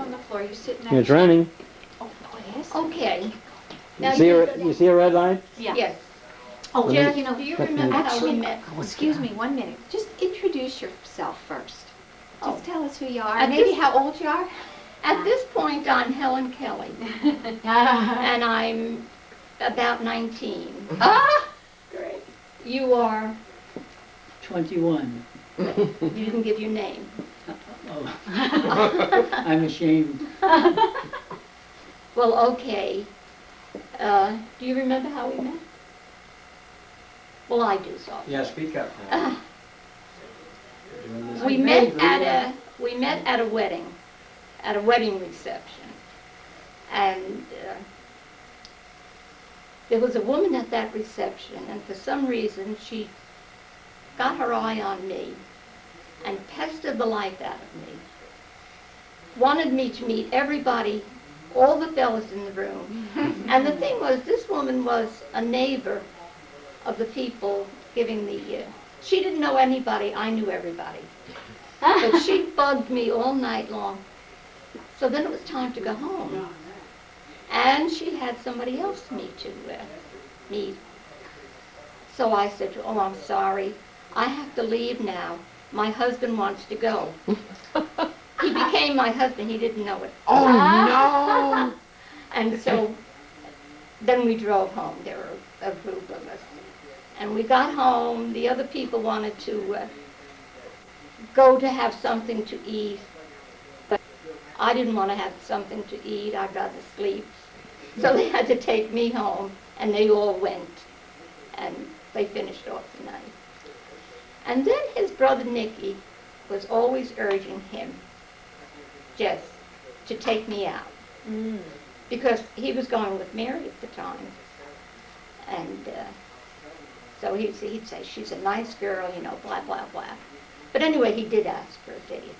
on the floor. You sit next. It's raining. Oh, it is? Okay. You see a red light? Yeah. Yes. Oh, Jess, you know, do you remember how we met? Excuse me, 1 minute. Just introduce yourself first. Just tell us who you are, At maybe this- how old you are. At this point, I'm Helen Kelly, and I'm about 19. Ah, great. You are, 21. you didn't give your name. Oh. I'm ashamed. Well, okay. Do you remember how we met? Well, I do, so. Yeah, speak up. We met at a wedding reception, and there was a woman at that reception, and for some reason she got her eye on me and pestered the life out of me. Wanted me to meet everybody, all the fellas in the room. And the thing was, this woman was a neighbor of the people giving the, she didn't know anybody, I knew everybody. But she bugged me all night long. So then it was time to go home. And she had somebody else to meet. So I said, oh, I'm sorry. I have to leave now. My husband wants to go. He became my husband. He didn't know it. Oh, no. And so then we drove home. There were a group of us. And we got home. The other people wanted to go to have something to eat. But I didn't want to have something to eat. I'd rather sleep. So they had to take me home, and they all went. And they finished off the night. And then his brother Nicky was always urging him, Jess, to take me out. Because he was going with Mary at the time. And so he'd say, she's a nice girl, you know, blah, blah, blah. But anyway, he did ask for a date.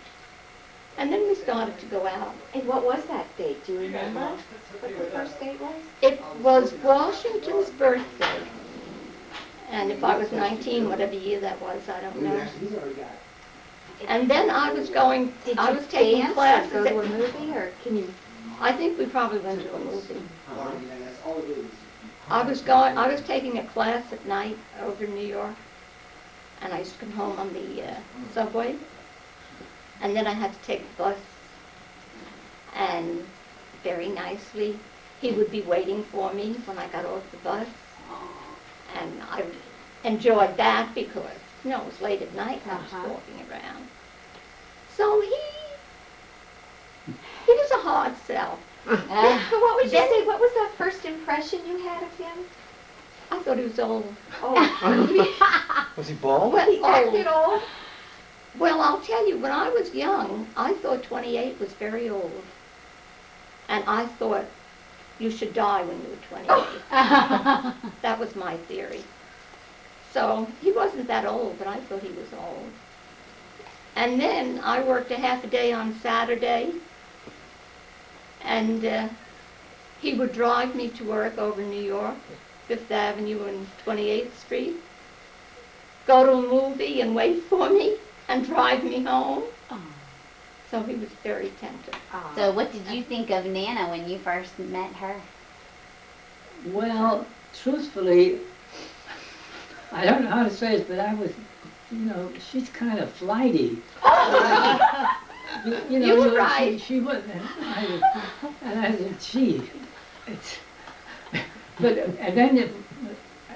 And then we started to go out. And what was that date? Do you remember what the first date was? It was Washington's birthday. And if I was 19, whatever year that was, I don't know. And then I was taking dance classes. or go to a movie, or can you? I think we probably went to a movie. I was taking a class at night over in New York, and I used to come home on the subway, and then I had to take the bus, and very nicely, he would be waiting for me when I got off the bus, and I enjoyed that because, you know, it was late at night and I was walking around. So he was a hard sell. So what would you say? What was that first impression you had of him? I thought he was old. Oh, Was he bald? Well, he acted old. Well, I'll tell you, when I was young, I thought 28 was very old. And I thought you should die when you were 28. That was my theory. So he wasn't that old, but I thought he was old. And then I worked a half a day on Saturday, and he would drive me to work over in New York, 5th Avenue and 28th Street, go to a movie and wait for me and drive me home. So he was very tender. So what did you think of Nana when you first met her? Well, truthfully, I don't know how to say this, but I was, you know, she's kind of flighty. You know, You were right. She wasn't. And I said, gee, it's. But and then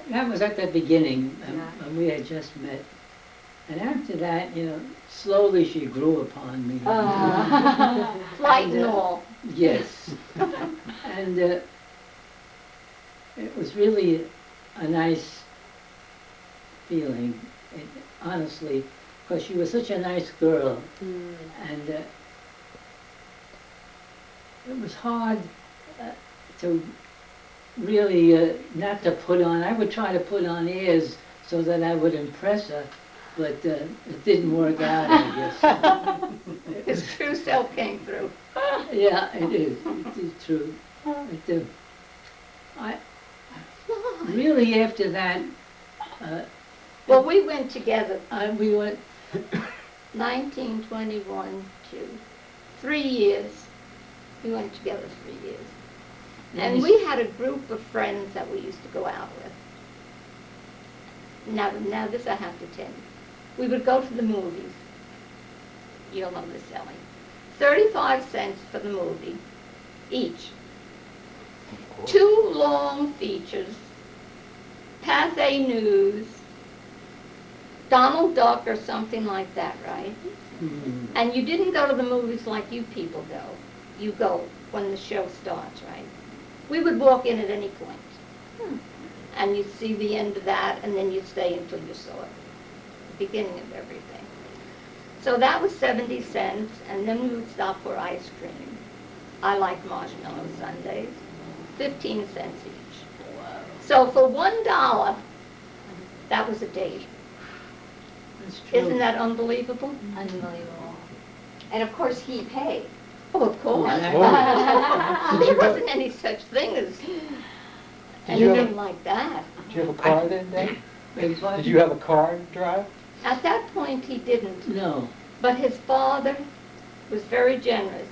that was at the beginning when we had just met. And after that, you know, slowly she grew upon me. Flight and all. Yes. And it was really a nice feeling, honestly, because she was such a nice girl. And it was hard to really not to put on. I would try to put on airs so that I would impress her. But it didn't work out, I guess. His true self came through. Yeah, it is. It is true. I really after that. Well, we went together We went. 1921 to 3 years. We went together 3 years. And we had a group of friends that we used to go out with. Now this I have to tell you. We would go to the movies. You'll know this, Ellie. 35 cents for the movie, each. 2 long features, Pathé News, Donald Duck or something like that, right? Mm. And you didn't go to the movies like you people go. You go when the show starts, right? We would walk in at any point. And you'd see the end of that, and then you'd stay until you saw it. The beginning of everything. So that was 70 cents, and then we would stop for ice cream. I like marshmallow sundaes. 15 cents each. So for $1, that was a date. That's true. Isn't that unbelievable? Unbelievable. And of course, he paid. Oh, of course. Yeah. There wasn't any such thing as anything like that. Did you have a car then, Dave? Beg pardon? Did you have a car to drive? At that point, he didn't. No. But his father was very generous.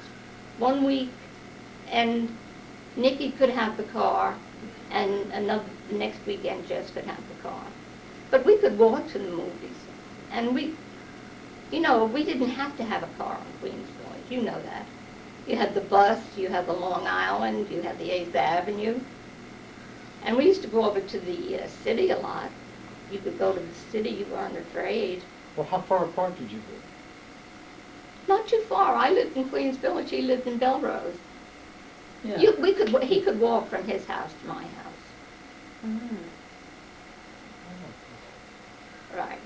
1 week, and Nikki could have the car, and the next weekend Jess could have the car. But we could walk to the movies. And we didn't have to have a car on Queensville. You know that. You had the bus, you had the Long Island, you had the 8th Avenue. And we used to go over to the city a lot. You could go to the city, you weren't afraid. Well, how far apart did you live? Not too far. I lived in Queens Village, he lived in Belrose. Yeah. He could walk from his house to my house. Right.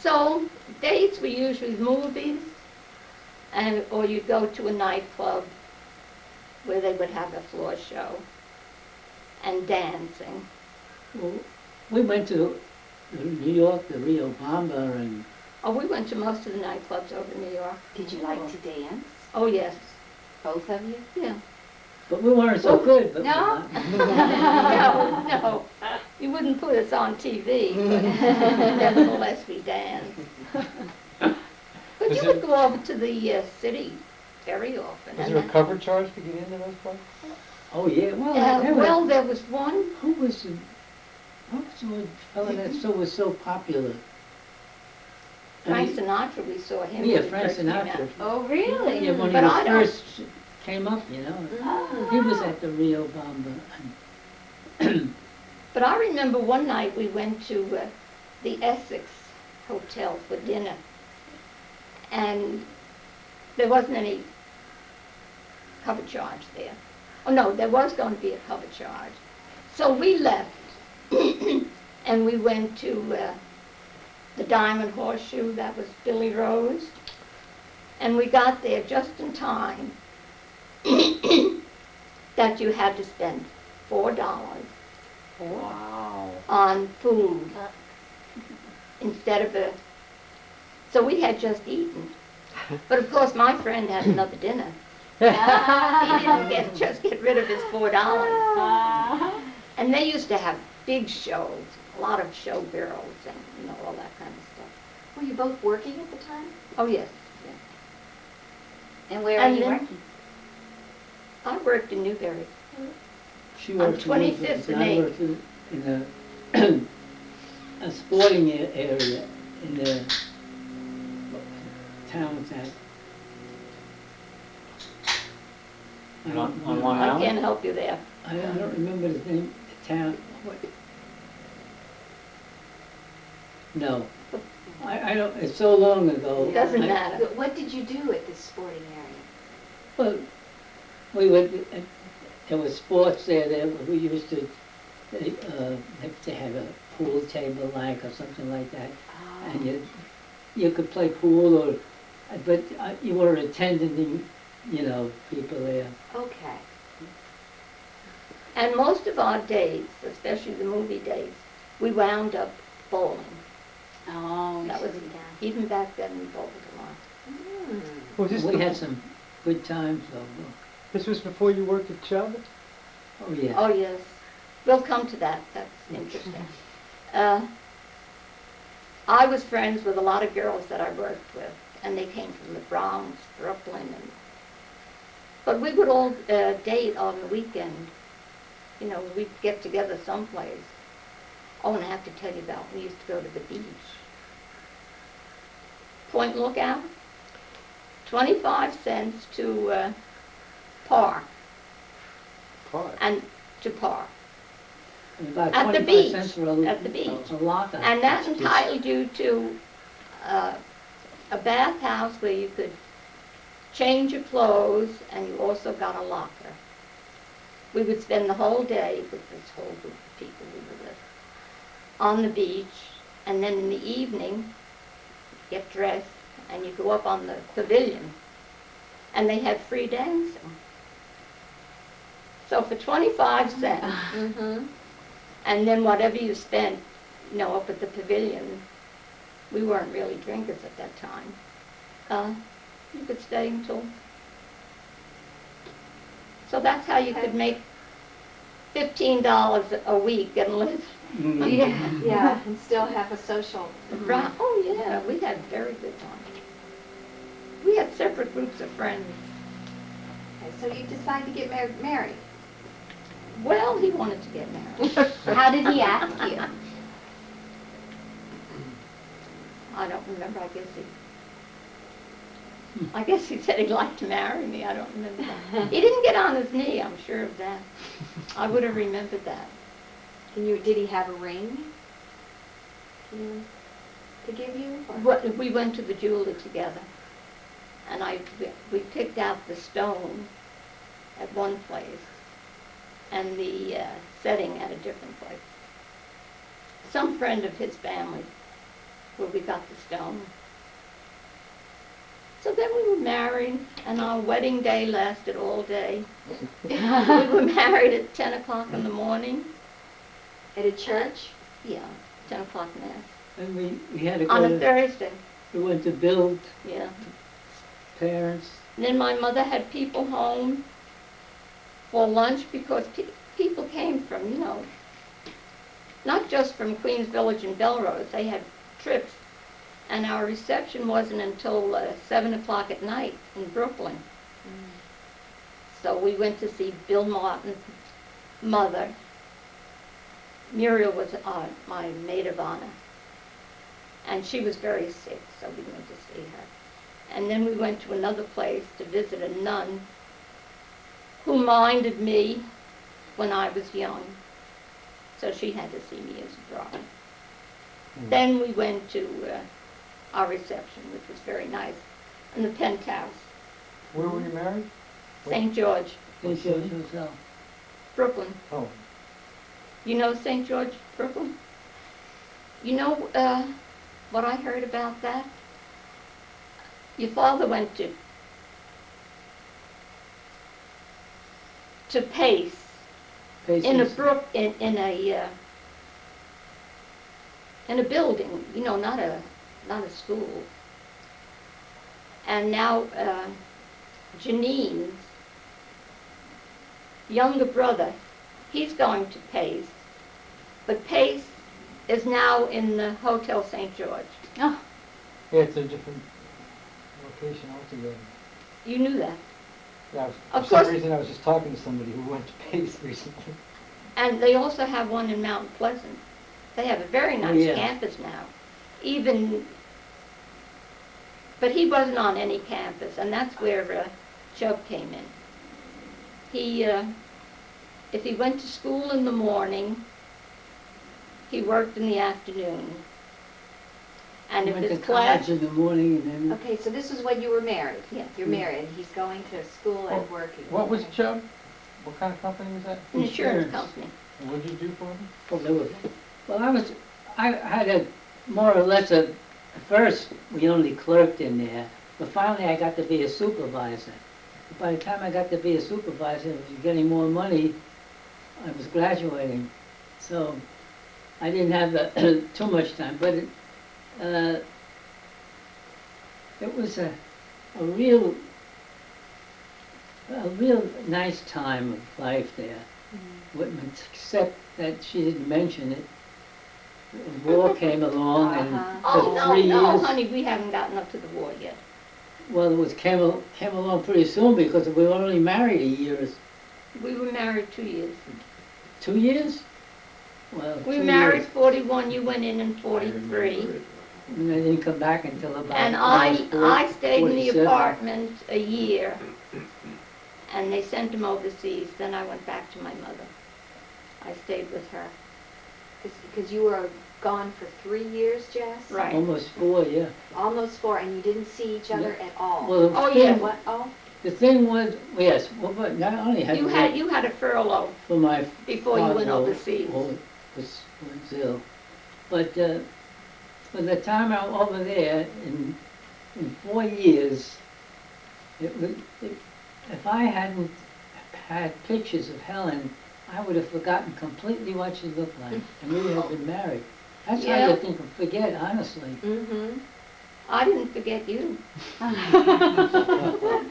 So, dates were usually movies, or you'd go to a nightclub where they would have a floor show, and dancing. Well, we went to New York, the Rio Bamba, and Oh, we went to most of the nightclubs over in New York. Did you like to dance? Oh, yes. Both of you? Yeah. but we weren't so good. But No? No. You wouldn't put us on TV, but nevertheless we danced. But you would go over to the city very often. Was and there a cover charge to get into those places? Oh yeah. Well, there was one. what was the one fellow that was so popular? Frank Sinatra, we saw him. Yeah, when he Frank first came out. Sinatra. Oh, really? Yeah, when But he I don't- first came up, he was at the Rio Bamba. But I remember one night we went to the Essex Hotel for dinner, and there wasn't any cover charge there. Oh no, there was going to be a cover charge. So we left, and we went to the Diamond Horseshoe, that was Billy Rose, and we got there just in time that you had to spend $4 Wow. on food instead of so we had just eaten. But of course my friend had another dinner. He didn't just get rid of his $4. And they used to have big shows, a lot of show girls and all that kind of stuff. Were you both working at the time? Oh yes. And where are And you then- working? I worked in Newbury. She On worked in 25th and I 8th. worked in a sporting area in the town that. I don't On remember- Long I Island? can't help you there. I don't remember the name, the town. No. I don't, it's so long ago. It doesn't I- matter. What did you do at this sporting area? Well, we went, there was sports there, we used to have a pool table like or something like that. And you could play pool but you were attending, people there. Okay. And most of our days, especially the movie days, we wound up bowling. Oh, That was even back then we bowled a lot. Was this, We had some good times though. this was before you worked at Chubb? Oh, yeah. Oh yes, we'll come to that. That's interesting. I was friends with a lot of girls that I worked with, and they came from the Bronx, Brooklyn, and But we would all date on the weekend. You know, we'd get together someplace. Oh, and I have to tell you about, we used to go to the beach. Point Lookout, 25 cents to park, and to park. And about At the 25 beach, cents for a, at the beach. A lot. And that entitled you to a bathhouse where you could change your clothes, and you also got a locker. We would spend the whole day with this whole group of people we were with on the beach, and then in the evening, get dressed, and you go up on the pavilion, and they had free dancing. So for 25 cents, Mm-hmm. and then whatever you spent, you know, up at the pavilion, we weren't really drinkers at that time. You could stay until. So that's how you could make $15 a week and live. Yeah, yeah, and still have a social. Right. Oh yeah, we had very good time. We had separate groups of friends. Okay, so you decide to get married. Well, he wanted to get married. How did he ask you? I don't remember. I guess he said he'd like to marry me. I don't remember that. He didn't get on his knee, I'm sure of that. I would have remembered that. Did he have a ring? To give you? Or? But we went to the jeweler together, and we picked out the stone at one place, and the setting at a different place. Some friend of his family, where we got the stone. So then we were married, and our wedding day lasted all day. We were married at 10 o'clock in the morning. At a church? Yeah, 10 o'clock mass. And we had to go On a to, Thursday, we went to build yeah. parents. And then my mother had people home for lunch because people came from, you know, not just from Queens Village and Belrose. They had trips. And our reception wasn't until 7 o'clock at night in Brooklyn. So we went to see Bill Martin's mother. Muriel was my maid of honor. And she was very sick, so we went to see her. And then we went to another place to visit a nun who minded me when I was young. So she had to see me as a bride. Then we went to our reception, which was very nice, in the penthouse. Where were you married? St. George, St. George Hotel. Brooklyn. Oh, You know St. George, Brooklyn? You know what I heard about that? Your father went to Pace in a in a building, you know, not a school. And now Janine's younger brother, he's going to Pace, but Pace is now in the Hotel St. George. Oh, yeah, it's a different location altogether. You knew that. Yeah, Of for some course. reason I was just talking to somebody who went to Pace recently. And they also have one in Mount Pleasant. They have a very nice yeah. campus now. But he wasn't on any campus, and that's where Chubb came in. He, if he went to school in the morning, he worked in the afternoon. And if Went to his class, college in the morning and then Okay, so this is when you were married. Yeah. You're married. He's going to school and working. What was Chubb? What kind of company was that? an insurance Insurance. company. And what did you do for him? oh, there was, well, I had a more or less at first we only clerked in there, but finally I got to be a supervisor. By the time I got to be a supervisor, I was getting more money. I was graduating, so I didn't have too much time. But it was a real nice time of life there. Except that she didn't mention it. The war came along, and Uh-huh. Oh, for no, 3 no, years. honey, we haven't gotten up to the war yet. Well, came along pretty soon because we were only married a year. We were married 2 years. 2 years? Well, We 2 were married years. 41, you went in 43. And I didn't come back until about. And almost I stayed in the 47. apartment a year, and they sent him overseas. Then I went back to my mother. I stayed with her. Because you were gone for 3 years, Jess? Right. Almost 4, yeah. Almost 4, and you didn't see each other at all? Well, Oh, yeah. What, oh? the thing was, yes, well, but not only had You had a furlough for my before you went father overseas. was ill, but by the time I was over there in 4 years, if I hadn't had pictures of Helen, I would have forgotten completely what she looked like, and we had been married. That's Yeah. how you think of forget, honestly. Mm-hmm. I didn't forget you.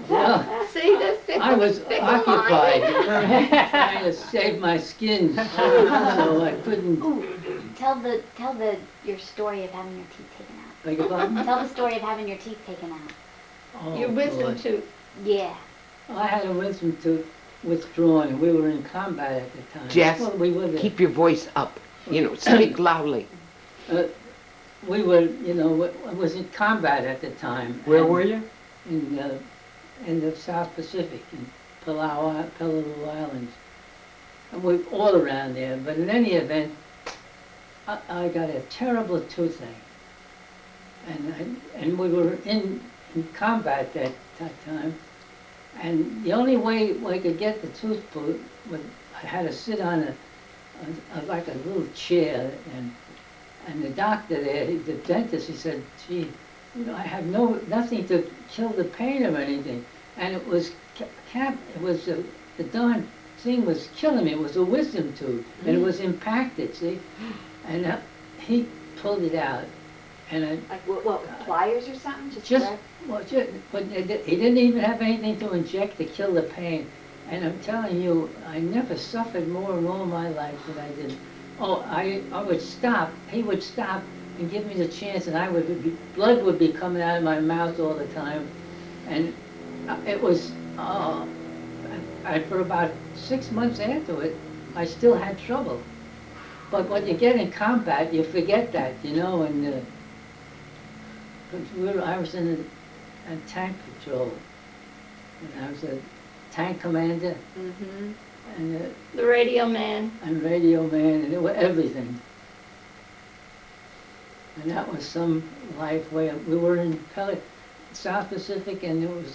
Well, See, that's fickle, I was fickle occupied mind. trying to save my skin, so I couldn't. Ooh, tell your story of having your teeth taken out. Beg your pardon? Tell the story of having your teeth taken out. Oh, Your wisdom boy. tooth. Yeah. I had a wisdom tooth withdrawn, and we were in combat at the time. Jess, Well, we were there. Keep your voice up. Speak loudly. We were, I was in combat at the time. Where and were you? In the South Pacific, in Peleliu Islands. And we're all around there, but in any event, I got a terrible toothache. And we were in combat that time. And the only way I could get the tooth pulled was I had to sit on like a little chair, and the doctor there, the dentist, he said, "Gee, I have nothing to kill the pain or anything." And it was the darn thing was killing me. It was a wisdom tooth, and it was impacted. See, and he pulled it out, and I. Like, what, with pliers or something? Just, but he didn't even have anything to inject to kill the pain. And I'm telling you, I never suffered more in all my life than I did. Oh, I would stop, he would stop and give me the chance, and blood would be coming out of my mouth all the time. And it was, for about 6 months after it, I still had trouble. But when you get in combat, you forget that, and I was in a tank patrol, and I was a tank commander, Mm-hmm. and The radio man. radio man, and it was everything. And that was some life where we were in South Pacific, and there was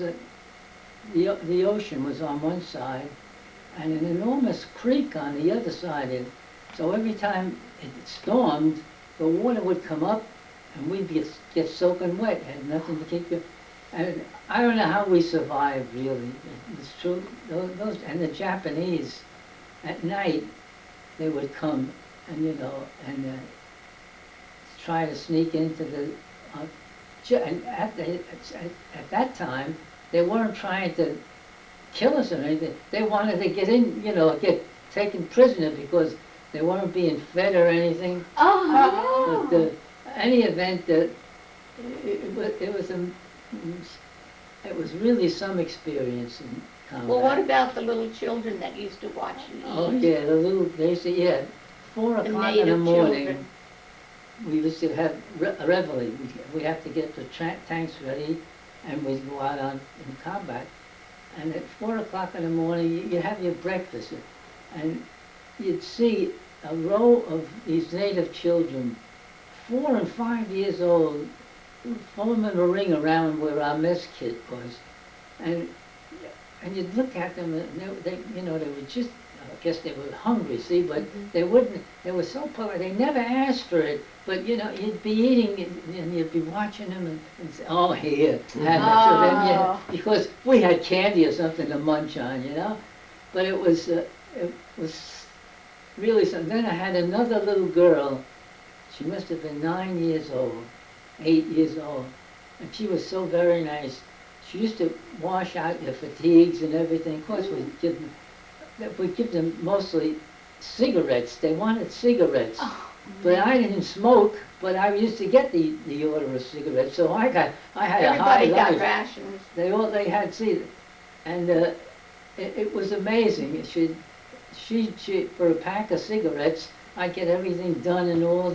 the ocean was on one side, and an enormous creek on the other side. So every time it stormed, the water would come up, and we'd get soaking wet. Had nothing to keep you. And I don't know how we survived, really. It's true. Those and the Japanese, at night, they would come and try to sneak into the. And at that time, they weren't trying to kill us or anything. They wanted to get in, get taken prisoner because they weren't being fed or anything. Oh. But any event, it was really some experience in combat. Well, what about the little children that used to watch you eat? Oh yeah, they used to, 4 The o'clock in the native morning. children. We used to have a reveille. We have to get the tanks ready, and we'd go out in combat. And at 4 o'clock in the morning, you have your breakfast, and you'd see a row of these native children, 4 and 5 years old, forming a ring around where our mess kit was, and you'd look at them, and they were just, I guess they were hungry, see, but they were so poor, they never asked for it, but you'd be eating, and you'd be watching them, and say, oh, here, have it. So then because we had candy or something to munch on, but it was really something. Then I had another little girl, she must have been 9 years old, 8 years old, and she was so very nice. She used to wash out your fatigues and everything. Of course, we'd give them mostly cigarettes. They wanted cigarettes. But I didn't smoke, but I used to get the order of cigarettes, so I had a high Everybody got life. rations. They had cigarettes, and it was amazing. She for a pack of cigarettes, I'd get everything done and all.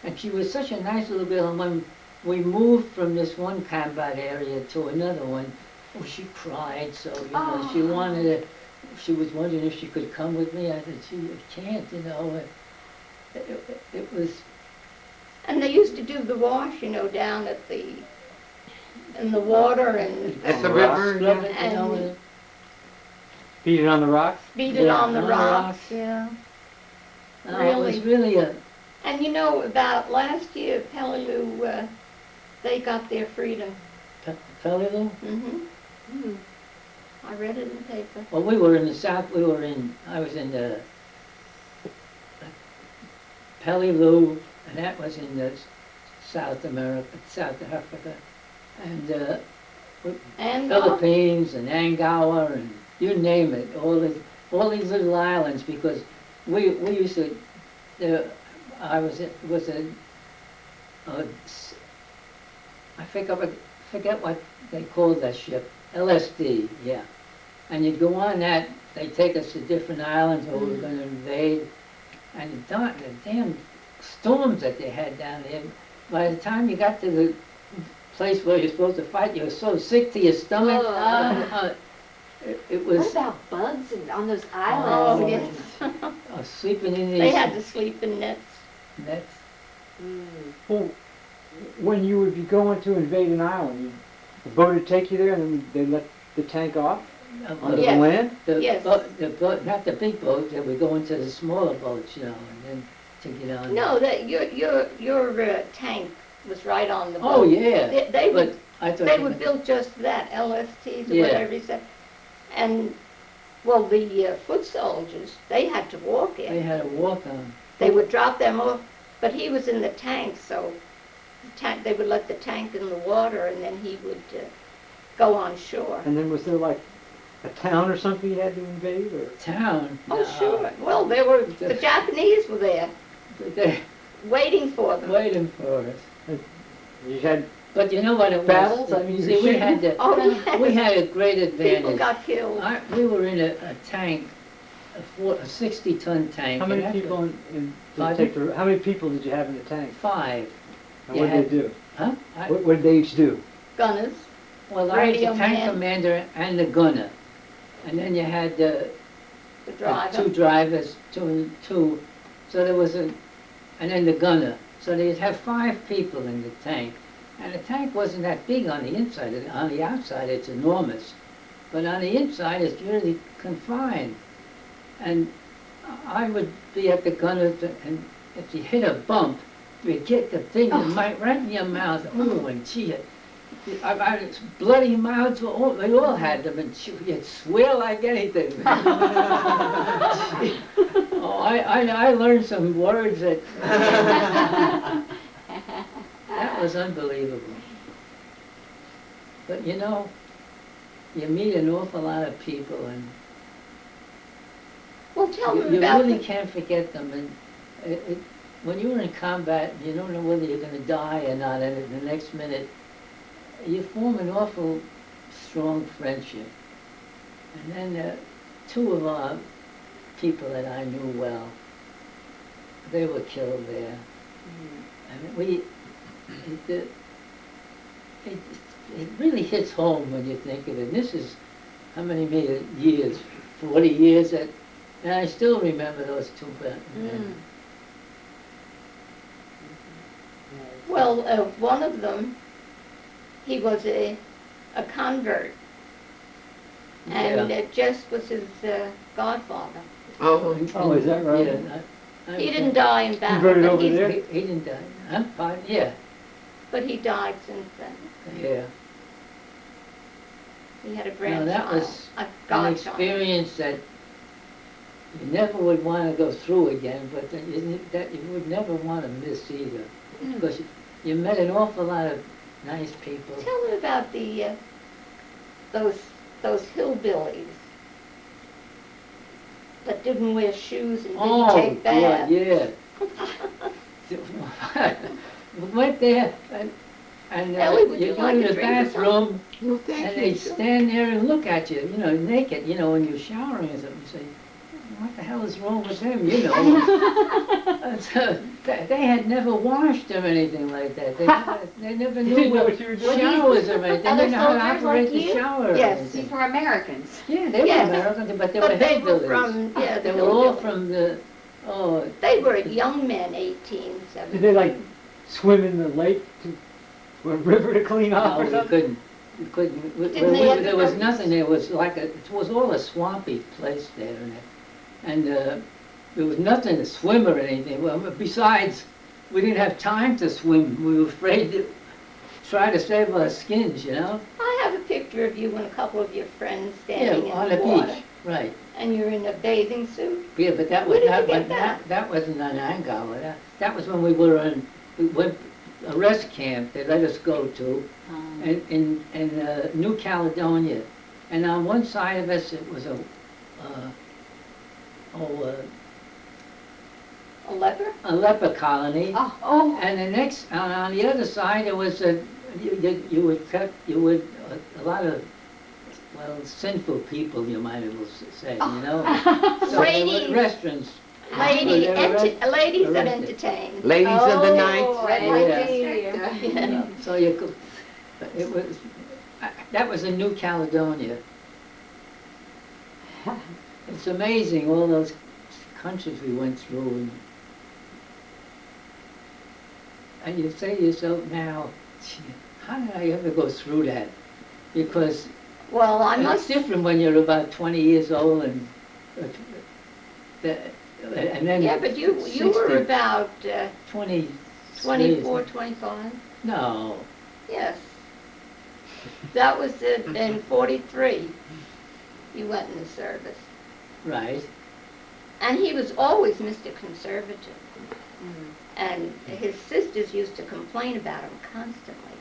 And she was such a nice little girl. And when we moved from this one combat area to another one, oh, she cried. So she wanted to. She was wondering if she could come with me. I said, she can't. It was. And they used to do the wash, down at in the water and At the river, Scrub yeah. it, And- Beat it on the rocks? beat it on the on the rocks. rocks. Yeah. It was really a. And about last year, Peleliu, they got their freedom. Peleliu? Mm-hmm. I read it in the paper. Well, we were in the south. I was in the Peleliu, and that was in the South Africa, and And Philippines and Angola and you name it, all these little islands, because we used to. I forget what they called that ship. LSD, yeah. And you'd go on that. They'd take us to different islands where we were going to invade, and the damn storms that they had down there. By the time you got to the place where you're supposed to fight, you were so sick to your stomach. It What was about bugs on those Oh, islands? yes. sleeping in these They had to sleep in nets. nets. Well, when you would be going to invade an island, the boat would take you there and then they let the tank off onto Yes. the land? Yes. The boat, not the big boat, they would go into the smaller boats, and then to get on. No, that your tank was right on the boat. Oh, yeah. They But would I thought they you were meant- built just for that, LSTs or Yeah. whatever you said. And well, the foot soldiers, they had to walk in. They had a walk on. They would drop them off, but he was in the tank, so they would let the tank in the water, and then he would go on shore. And then was there like a town or something you had to invade? Or? Town. Oh, No. sure. Well, the Japanese were there, They're waiting for them. waiting for us. You had But you know what it was? battles? I mean, See, we had Oh, yes. we had a great People advantage. got killed. We were in a tank, a 60-ton tank. how and many after- people Pardon? how many people did you have in the tank? 5. And You what did they do? Huh? What did they each do? Gunners. Well, I was Radio the tank man. commander and the gunner. And then you had The driver. 2 drivers, two, so there was and then the gunner. So they'd have 5 people in the tank. And the tank wasn't that big on the inside. On the outside, it's enormous. But on the inside, it's really confined. And I would be at the gunner, and if you hit a bump, you'd get the thing right in your mouth. Oh, and gee, bloody mouths, they all had them, and you'd swear like anything. Oh, I learned some words that that was unbelievable. But you meet an awful lot of people, and Well, tell you me about really can't forget them. And when you're in combat, you don't know whether you're going to die or not, and in the next minute, you form an awful strong friendship. And then 2 of our people that I knew well, they were killed there. And it really hits home when you think of it. This is how many years? 40 years, and I still remember those 2 men. Well, one of them, he was a convert, and Jess was his godfather. Oh, Oh, is that right? Yeah, He didn't die in battle, Converted but over he's- there? He didn't die. Huh? Fine, yeah, but he died since then. yeah. He had a No, grandchild, that was a An godchild. experience that you never would want to go through again, but that you would never want to miss either. Because you met an awful lot of nice people. Tell me about those hillbillies that didn't wear shoes and didn't take baths. yeah. went there and Ellie, would you you go like to a the drink or bathroom No, thank and you. they stand there and look at you, naked, when you're showering and something. You say, what the hell is wrong with them, So, they had never washed or anything like that. They never You knew didn't know what what you were doing. showers or anything. They Other didn't know how to soldiers operate like the you? shower or Yes. These anything. were Americans. Yeah, they were Yes. Americans, but they were But they were hillbillies. from, the They were all hillbillies. from the, They were young men, 18, 17. Did they like swim in the lake or a river to clean off no, or we something? couldn't. We couldn't. Didn't they have There was the- nothing. There was it was all a swampy place there, and there was nothing to swim or anything. Well, besides, we didn't have time to swim. We were afraid to try to save our skins, I have a picture of you and a couple of your friends standing on in the the water. beach, right? And you're in a bathing suit. Yeah, but that Where was did you get that? that wasn't on Angola. That was when we went a rest camp they let us go to in New Caledonia, and on one side of us it was a A leper? leper colony, Oh. and the next on the other side it was you would a lot of sinful people, you might as well say, So there Ladies. were restaurants. Ladies that arrested. entertain. Ladies of the night. Red Yeah. light district. Yeah. So you could, it was, that was in New Caledonia. It's amazing, all those countries we went through. And you say to yourself now, "Gee, how did I ever go through that?" Because Well, I it's must, different when you're about 20 years old and then yeah, but you were 60, about 20, 24, 25. No. Yes. That was in 43. You went in the service. Right. And he was always Mr. Conservative. And his sisters used to complain about him constantly.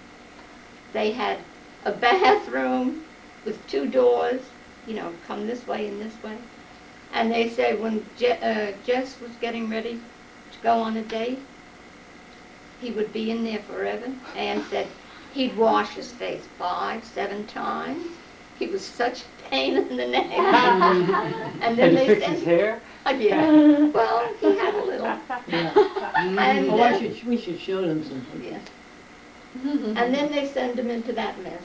They had a bathroom with 2 doors, come this way and this way. And they said when Jess was getting ready to go on a date, he would be in there forever. And said he'd wash his face 5, 7 times. He was such a pain in the neck. And Had then to they fix said, his hair? yeah. Well, he had a little. Yeah. And, Oh, we should show them some. yeah. And then they send him into that mess.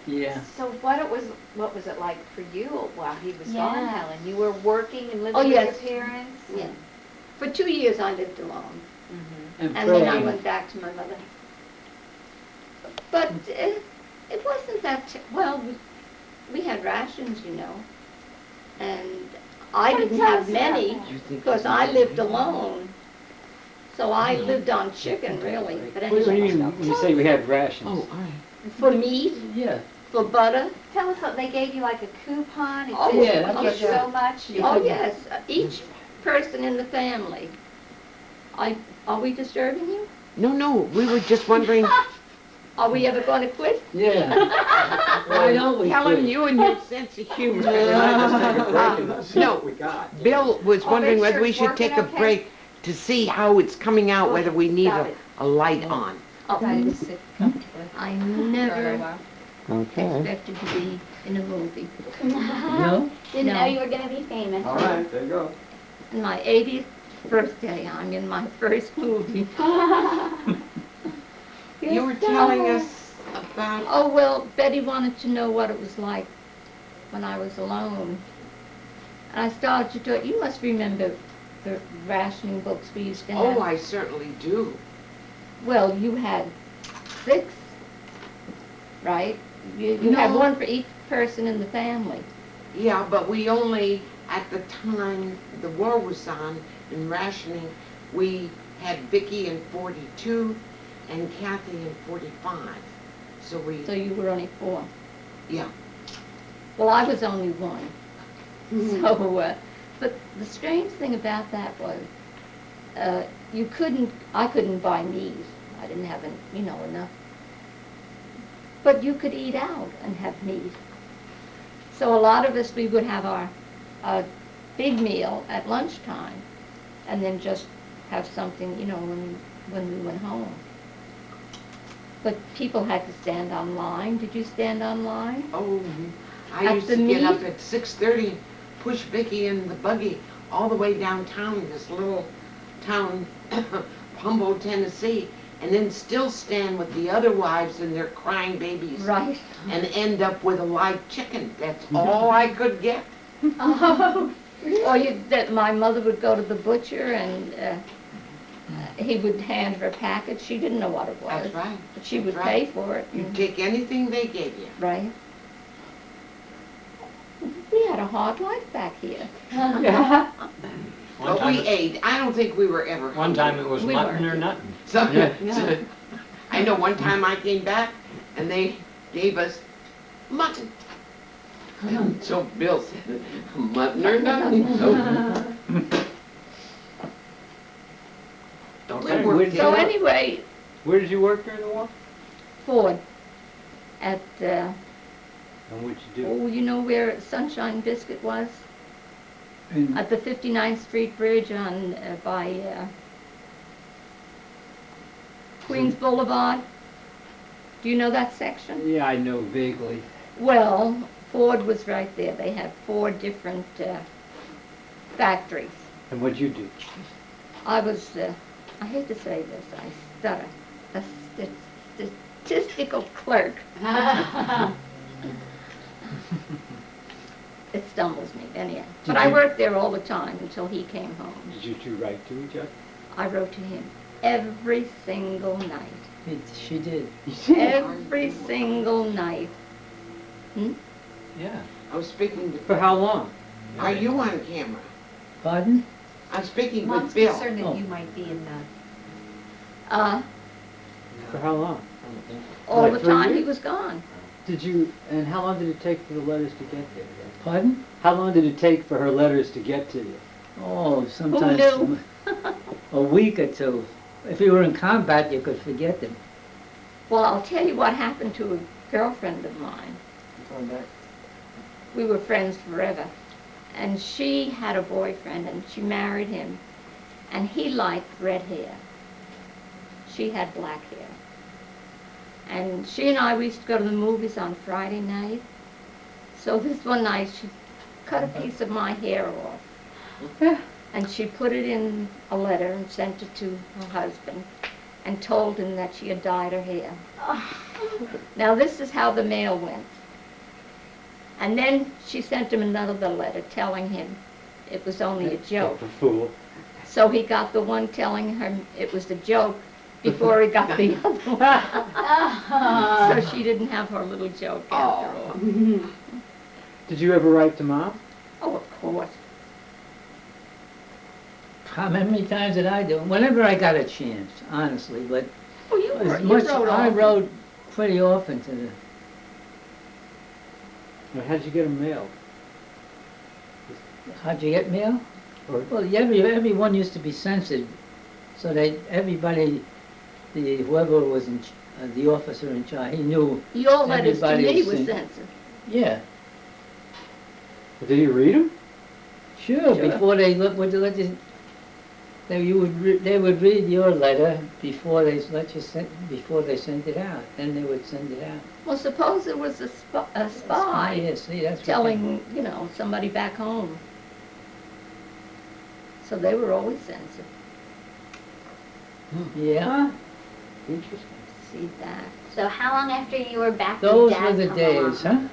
Yeah. So what was it like for you while he was gone, Yeah. Helen? You were working and living Oh, with yes. your parents? Yeah. For 2 years I lived alone. And And then I praying. went back to my mother. But it wasn't that, well, we had rations, and I didn't have many because I lived alone. So I lived on chicken, really. But What do you anyway, mean when you say we had rations? Oh, all right. for meat, Yeah. for butter. Tell us what they gave you, like a coupon. It Oh, said yeah, you that's get what- so much. You Oh, could- yes, each person in the family. Are we disturbing you? No, we were just wondering, Are we ever going to quit? Yeah. Why don't we? Helen, quit? you and your sense of humor. No, we got. Bill was Oh, wondering make whether sure we it's should take a working okay? break to see how it's coming out, whether we need Got it. a light on. Oh, Try to sit comfortably I for a never while. Okay. expected to be in a movie. No? Didn't No. know you were gonna be famous. All right, there you go. On my 80th birthday, I'm in my first movie. You were telling us about, Oh, well, Betty wanted to know what it was like when I was alone. And I started to do it. You must remember the rationing books we used to have. oh, I certainly do. Well, you had 6, right? You had No. one for each person in the family. Yeah, but we only, at the time the war was on and rationing, we had Vicky in 42 and Kathy in 45. So we, So you were only 4. yeah. Well, I was only 1. So, but the strange thing about that was, I couldn't buy meat. I didn't have, enough. But you could eat out and have meat. So a lot of us, we would have our big meal at lunchtime, and then just have something, you know, when we went home. But people had to stand on line. Did you stand on line? Oh, I At used the to get up meet? at 6:30 and push Vicki in the buggy all the way downtown, this little town, Humboldt, Tennessee, and then still stand with the other wives and their crying babies. Right. And end up with a live chicken. That's all I could get. Oh. Or that my mother would go to the butcher and he would hand her a package. She didn't know what it was. That's right. But she would That's pay right. for it. You'd take anything they gave you. Right. We had a hard life back here. But we ate. I don't think we were ever One hungry. time it was We mutton weren't. or nothing. So, Yeah. I know one time I came back and they gave us mutton. So Bill said, mutton or nothing. So we Okay. worked So it out. anyway, Where did you work during the war? Ford at, And what'd you do? oh, you know where Sunshine Biscuit was? And At the 59th Street Bridge on, by Queens Boulevard. Do you know that section? yeah, I know vaguely. Well, Ford was right there. They had 4 different factories. And what'd you do? I was, I hate to say this, I stutter, a statistical clerk. It stumbles me, anyhow. But Did I you- worked there all the time until he came home. Did you two write to each other? I wrote to him every single night. She did. Every single night. Yeah. I was speaking to, For how long? are you on camera? Pardon? I'm speaking Mom's with Bill. concerned Oh. that you might be in the, For how long? All Like the 3 time he years? was gone. Did you, and how long did it take for the letters to get there? Pardon? How long did it take for her letters to get to you? Oh, sometimes knew? a week or two. If you were in combat, you could forget them. Well, I'll tell you what happened to a girlfriend of mine. We were friends forever. And she had a boyfriend and she married him. And he liked red hair. She had black hair. And she and we used to go to the movies on Friday night. So this one night she cut a piece of my hair off. And she put it in a letter and sent it to her husband and told him that she had dyed her hair. Now this is how the mail went. And then she sent him another letter telling him it was only a joke. The fool. So he got the one telling her it was a joke before he got the other one. So she didn't have her little joke after all. Did you ever write to Mom? Oh, of course. How many times did I do it? Whenever I got a chance, honestly. But Oh, you as you much, wrote I all. wrote pretty often to the. Or how'd you get them mailed? How'd you get mail? Or Well, everyone used to be censored, so that everybody, whoever was the officer in charge, he knew. Your letters to me everybody's were in- censored. Yeah, did you read them? sure. Sure. Before they they would read your letter before they before they sent it out. Then they would send it out. Well, suppose there was a spy Yeah, see, that's what telling, you know, somebody back home. So they were always censored. Yeah, Interesting. See that? So how long after you were back did those Dad were the come days, along? huh?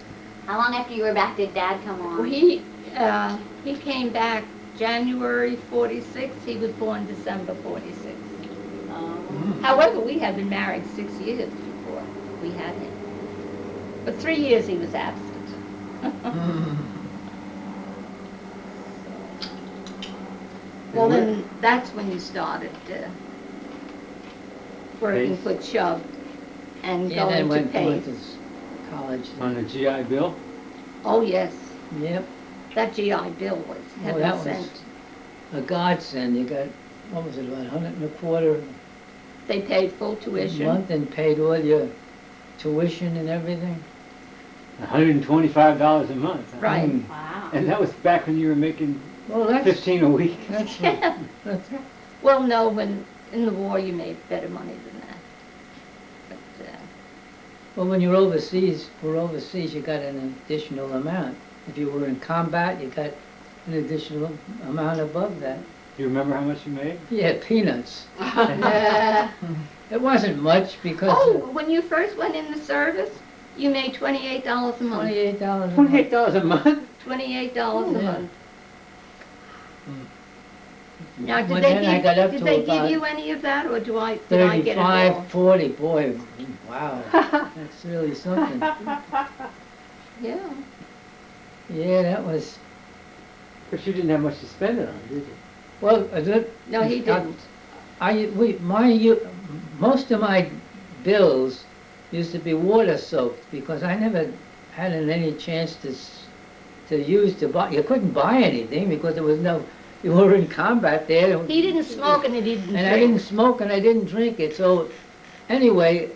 How long after you were back did Dad come Well, on? he came back January 46. He was born December 46. However, we had been married 6 years before we had him. But 3 years he was absent. Well, then that's when you started working Pace? for Chubb and Yeah, then going to went to Pace. college. On the GI Bill? Oh, yes. Yep. That GI Bill was Well, heaven that sent. was a godsend. You got, what was it, about 125 They paid full a tuition. month and paid all your tuition and everything. $125 a month. Huh? Right. wow. And that was back when you were making Well, that's 15 a week. that's Yeah. that's Well, no, when in the war you made better money than that. But, Well, when you're overseas, you got an additional amount. If you were in combat, you got an additional amount above that. Do you remember how much you made? Yeah, peanuts. uh, It wasn't much because oh, when you first went in the service, you made $28 a month. $28 a month. $28 a month? $28 a Yeah. month. Now, Well, then I got up did to they about give you any of that, or did I get it all? 35, 40, boy, wow, that's really something. Yeah. Yeah, that was, Because you didn't have much to spend it on, did you? well, No, he didn't. Most of my bills used to be water soaked because I never had any chance to buy. You couldn't buy anything because there was no. You were in combat there. He didn't smoke and he didn't drink. And I didn't smoke and I didn't drink it. So anyway,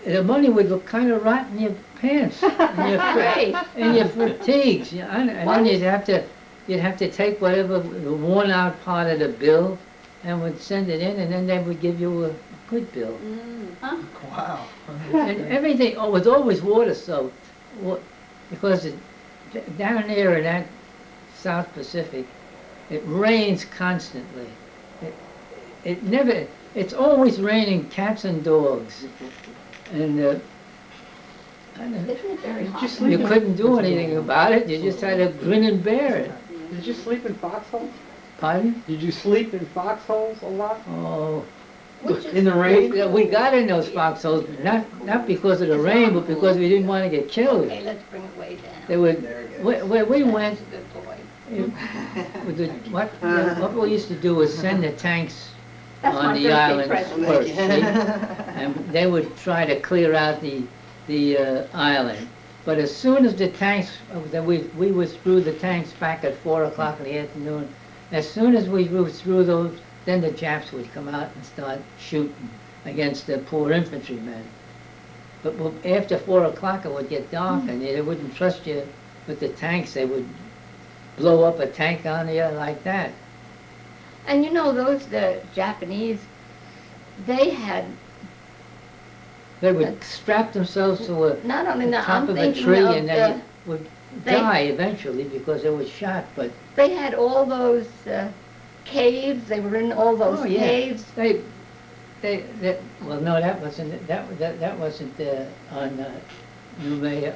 the money would look kind of rot in your pants, Right. and your fatigues. And then you'd have to take whatever the worn out part of the bill and would send it in, and then they would give you a good bill. Wow. And everything was always water soaked, because down there in that South Pacific, it rains constantly. It's always raining cats and dogs. And Isn't it very hot? you couldn't do anything about it. You just had to grin and bear it. Did you sleep in foxholes? Pardon? Did you sleep in foxholes a lot? Oh, In the rain? we got in those foxholes, not because of the rain, but because we didn't want to get killed. Okay, let's bring it way down. They would, where we went, Good boy. what we used to do was send the tanks That's on my the birthday island present. first, see? And they would try to clear out the island. But as soon as the tanks, we withdrew the tanks back at 4 o'clock in the afternoon. As soon as we withdrew those, then the Japs would come out and start shooting against the poor infantrymen. But after 4 o'clock it would get dark and they wouldn't trust you with the tanks. They would blow up a tank on you like that. And you know, the Japanese, they had, They would strap themselves to a not only that, top I'm of a thinking tree of and they would die eventually because they were shot. But they had all those caves, they were in all those oh, yeah. caves. Well, no, that wasn't on Nume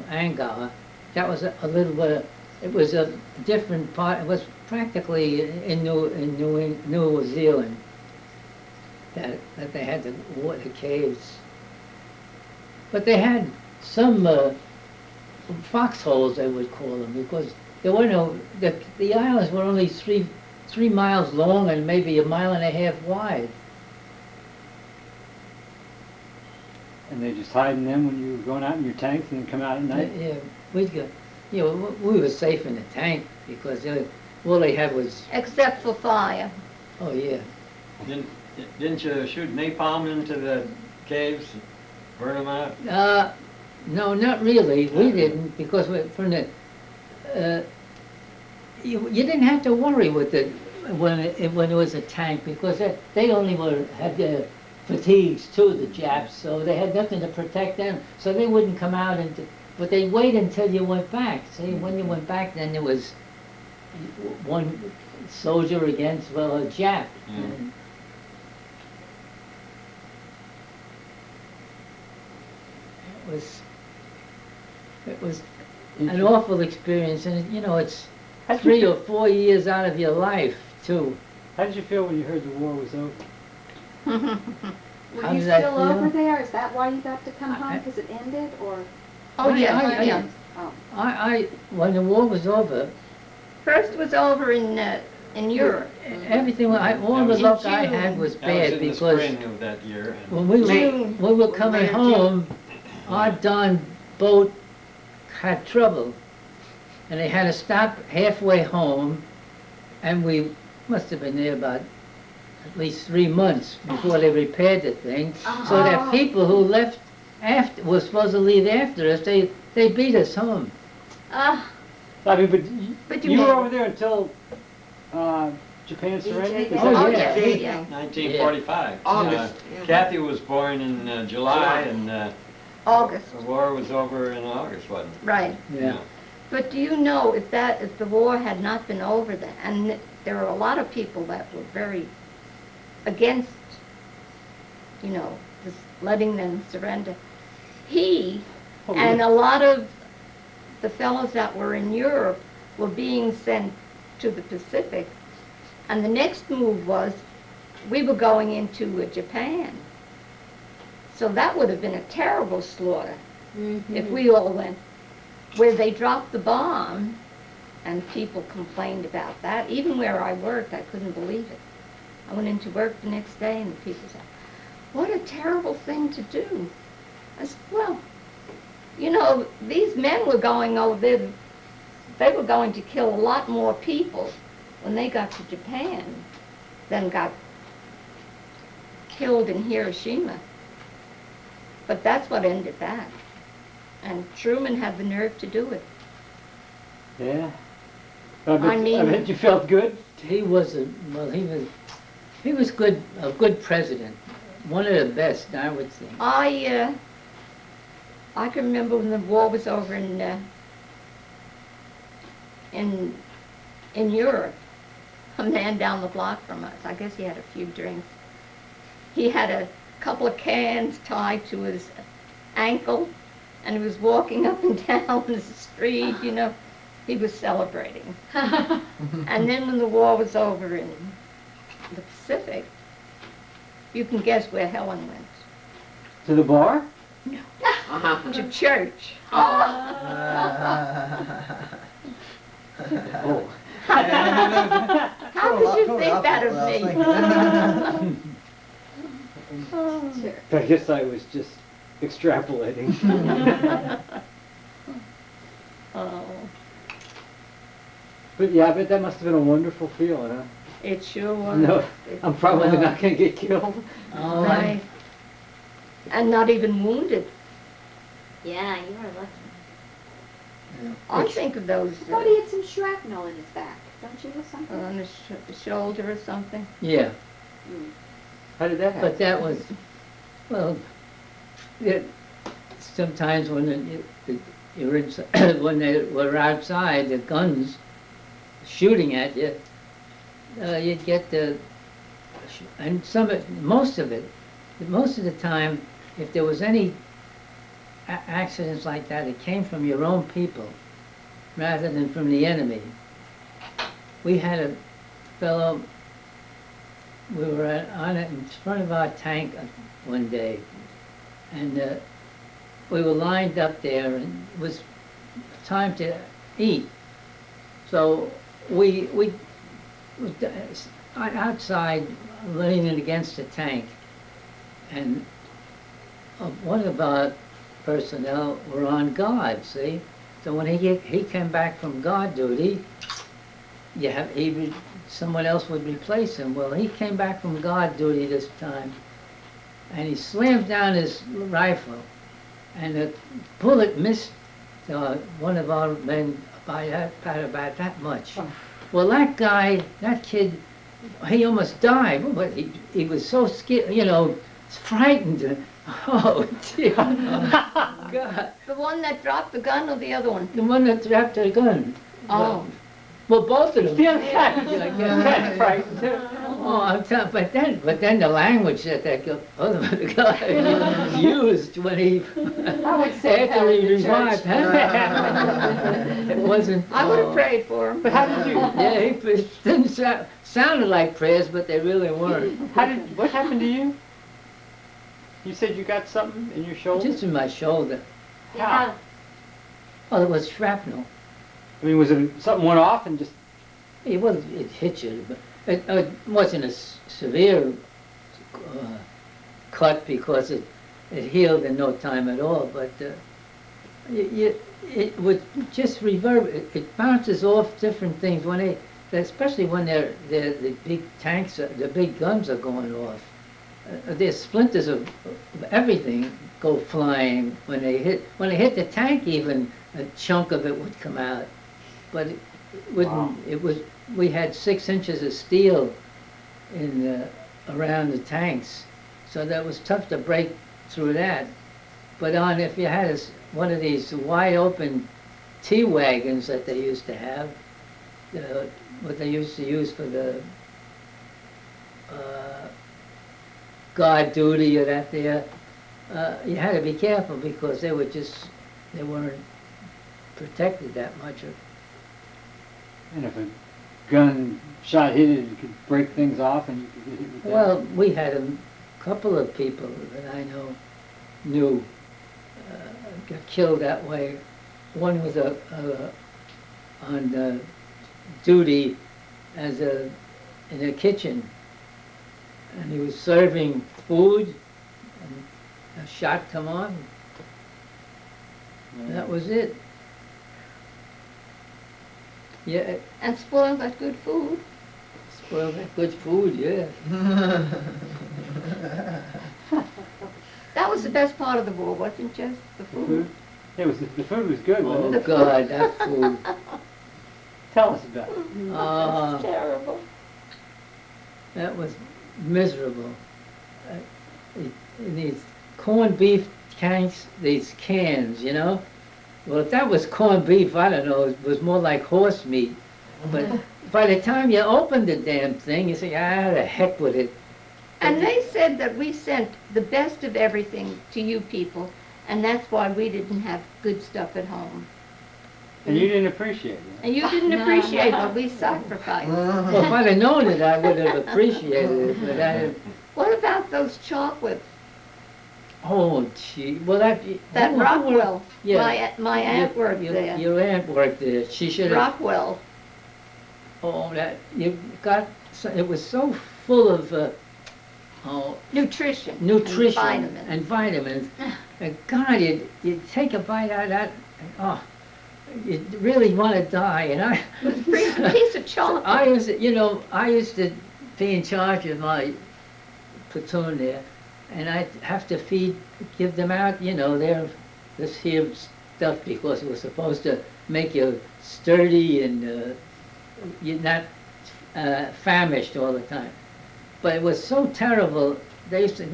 Angawa. That was a little. It was a different part. It was practically in New Zealand that they had the water caves. But they had some foxholes, they would call them, because there were no. The islands were only 3 miles long and maybe 1.5 miles wide. And they just hide in them when you were going out in your tanks and then come out at night? Yeah, we'd go. You know, we were safe in the tank because all they had was. Except for fire. Oh yeah. Didn't you shoot napalm into the caves, burn them out? No, not really. We didn't because from the. You didn't have to worry with it when it was a tank because they only had their fatigues too, the Japs, so they had nothing to protect them, so they wouldn't come out but they'd wait until you went back. See, when you went back, then there was one soldier against a Jap. Mm. It was an awful experience, and it's How'd you 3 feel- or 4 years out of your life too. How did you feel when you heard the war was over? Were How you did I still feel? over there? Is that why you got to come home? I- Because it ended, or? Oh, yeah, yeah. Oh. When the war was over, First was over in Europe. everything, all That the was in luck I June. had was That was bad in the because spring of that year. when we were coming May or home, our darn boat had trouble. And they had to stop halfway home, and we must have been there about at least 3 months before they repaired the thing. So that people who left were supposed to leave after us, they beat us home. Ah, I mean, but But you you were made- over there until Japan surrendered? DJ. Oh, yeah. Yeah. Yeah. 1945. August, yeah. Kathy was born in July, and August, the war was over in August, wasn't it? right. Yeah. But do you know, if the war had not been over then, and there were a lot of people that were very against, just letting them surrender. He Oh, and yeah. a lot of the fellows that were in Europe were being sent to the Pacific. And the next move was, we were going into Japan. So that would have been a terrible slaughter if we all went, where they dropped the bomb, and people complained about that. Even where I worked, I couldn't believe it. I went into work the next day, and the people said, what a terrible thing to do. I said, well, these men were going over there, they were going to kill a lot more people when they got to Japan than got killed in Hiroshima. But that's what ended that. And Truman had the nerve to do it. Yeah. I bet, I mean- bet you felt good. He was a good president. One of the best, I would think. I can remember when the war was over in Europe. A man down the block from us, I guess he had a few drinks. He had a couple of cans tied to his ankle, and he was walking up and down the street, He was celebrating. And then when the war was over in the Pacific, you can guess where Helen went. To the bar? To church. Oh. How could you think that of me? I guess I was just extrapolating. Oh, But yeah, I bet that must have been a wonderful feeling, huh? it sure was. No, I'm probably Well- not going to get killed. Oh, Right. And not even wounded. Yeah, you were lucky. I think of those I thought he had some shrapnel in his back. Don't you, or something? on the shoulder or something. yeah. How did that happen? But that was, well, sometimes when you're when they were outside, the guns shooting at you, you'd get and most of the time, if there was any accidents like that, it came from your own people rather than from the enemy. We had a fellow, we were on it in front of our tank one day, and we were lined up there, and it was time to eat. So we outside leaning against the tank, and one of our personnel were on guard, see? So when he came back from guard duty, someone else would replace him. Well, he came back from guard duty this time, and he slammed down his rifle, and the bullet missed one of our men by about that much. Well, that kid, he almost died, but he was so scared, frightened. Oh, dear. God. The one that dropped the gun or the other one? The one that dropped the gun. Oh. Well, both of them. Yeah, frightened. Oh, I'm telling, but then the language that other guy used when he after he revived, it wasn't. I would have prayed for him. But how did you? Yeah, it didn't sounded like prayers, but they really weren't. What happened to you? You said you got something in your shoulder? Just in my shoulder. How? Oh, it was shrapnel. I mean, was it something went off and just? It hit you, but it wasn't a severe cut because it healed in no time at all. But it would just it bounces off different things especially when the big tanks, the big guns are going off. There's splinters of everything go flying when they hit the tank. Even a chunk of it would come out. But wouldn't, it was, we had 6 inches of steel in the, around the tanks, so that was tough to break through that. But if you had one of these wide open T-wagons that they used to have, what they used to use for the guard duty or that there, you had to be careful because they weren't protected that much. And if a gun shot hit it, it could break things off and you could get hit with that. Well, we had a couple of people that I knew got killed that way. One was on duty in a kitchen, and he was serving food, and a shot come on. That was it. Yeah, And spoiled that good food. well, good food, yeah. That was the best part of the war, wasn't it, Jess? The The food. food? The food was good, wasn't Oh it? God, that food. Tell us about it. Ah. That's terrible. That was miserable. These corned beef cans, these cans, you know? Well, if that was corned beef, I don't know, it was more like horse meat. But by the time you opened the damn thing, you say, the heck with it. And they said that we sent the best of everything to you people, and that's why we didn't have good stuff at home. And you didn't appreciate it. And you didn't appreciate what we sacrificed. Well, if I'd have known it, I would have appreciated it, but I, What about those chocolates? oh gee, well that... That who- who- Rockwell. Yeah. My aunt worked there. Your aunt worked there. She should have... Rockwell. Oh, that, you got, it was so full of, Nutrition. nutrition And vitamins. and vitamins. And God, you take a bite out of that, and, you really want to die. And I, Piece of chocolate. I used to be in charge of my platoon there, and I'd have to give them out, this here stuff because it was supposed to make you sturdy and you're not famished all the time. But it was so terrible. They'd say,